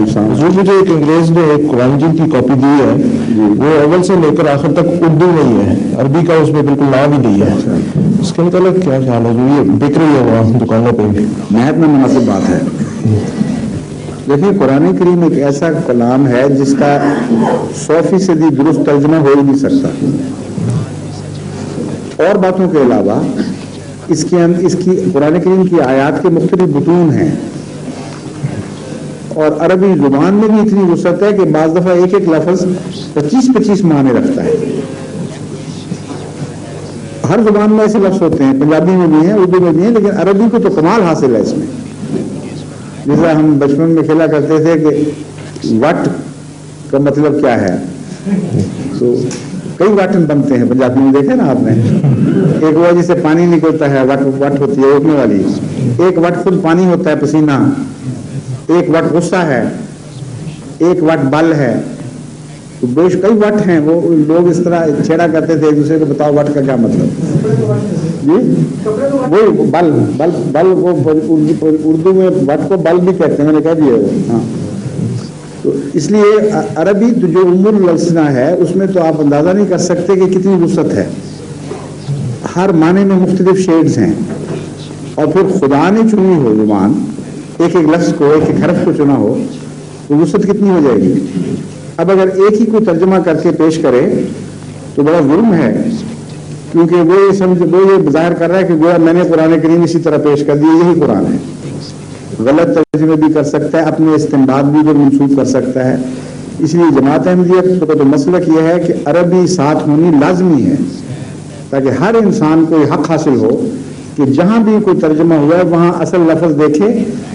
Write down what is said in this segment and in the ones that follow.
जो मुझे एक अंग्रेज ने एक कुरान मजीद की कॉपी दी है, वो अव्वल से लेकर आखिर तक उर्दू में ही है, अरबी का उसमें बिल्कुल नाम ही नहीं है। इसके मतलब क्या ख्याल है? जो ये बिक रही है वहाँ दुकानों पे भी, नहायत में मुनासिब बात है। देखिए, कुरान करीम एक ऐसा कलाम है जिसका 100% दुरुस्त तर्जुमा हो ही नहीं सकता। और बातों के अलावा इसकी कुरान करीम की आयात के मुख्तलिफ बुतून हैं, और अरबी जुबान में भी इतनी वुसअत है कि बाज़ दफ़ा एक एक लफ्ज़ 25-25 माने रखता है। हर जुबान में ऐसे लफ्ज़ होते हैं, पंजाबी में भी हैं, उर्दू में भी हैं, लेकिन अरबी को तो कमाल हासिल है इसमें। जैसा हम बचपन में खेला करते थे कि वट का मतलब क्या है, तो कई वाटन बनते हैं पंजाबी में, देखे ना आपने। एक वो जिससे पानी निकलता है, वट होती है उठने वाली। एक वट खुद पानी होता है, पसीना। एक वट गुस्सा है, एक वट बल है। तो बेश कई वट हैं। वो लोग इस तरह छेड़ा करते थे एक दूसरे को, बताओ वट का क्या मतलब जी? वही बल बल बल वो उर्दू में वट को बल भी कहते हैं, मैंने कह दिया वो। हाँ, तो इसलिए अरबी तो जो उम्मुल लफ्ज़ना है उसमें तो आप अंदाज़ा नहीं कर सकते कि कितनी वुसअत है। हर माने में मुख्तलिफ शेड्स हैं, और फिर खुदा ने चुनी हो जुबान, एक एक लफ्ज़ को, एक एक हरफ को चुना हो, तो वुसअत कितनी हो जाएगी। अब अगर एक ही को तर्जुमा करके पेश करे तो बड़ा जुर्म है, क्योंकि वो ये ज़ाहिर कर रहा है कि गोया मैंने कुरान करीम इसी तरह पेश कर दिया, यही कुरान है। गलत तर्जुमे भी कर सकता है, अपने इस्तेमाल भी वो मंसूब कर सकता है। इसलिए जमात अहमदिया का तो मसलक यह है कि अरबी साथ होनी लाजमी है, ताकि हर इंसान को हक हासिल हो कि जहाँ भी कोई तर्जुमा हुआ है वहाँ असल लफ्ज़ देखे,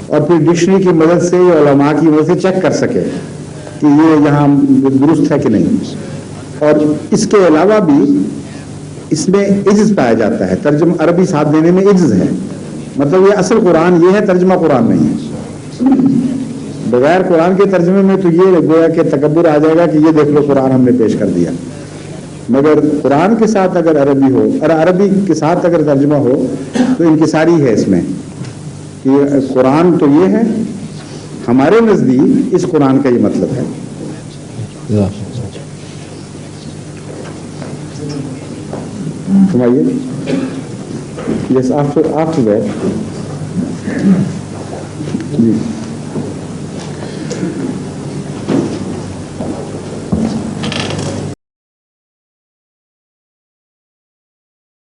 और फिर डिक्शनरी की मदद से या उलमा की मदद से चेक कर सके कि ये यहाँ दुरुस्त है कि नहीं। और इसके अलावा भी इसमें इज्ज़ पाया जाता है, तर्जुमा अरबी साथ देने में इज्ज़ है। मतलब ये असल कुरान ये है, तर्जुमा कुरान नहीं है। बगैर कुरान के तर्जुमे में तो ये गोया के तकब्बुर आ जाएगा कि ये देख लो कुरान हमने पेश कर दिया। मगर कुरान के साथ अगर अरबी हो, और अरबी के साथ अगर तर्जुमा हो, तो इंकिसारी है इसमें कि कुरान तो ये है, हमारे नज़दीक इस कुरान का ये मतलब है। सुनाइए। Yes, after that.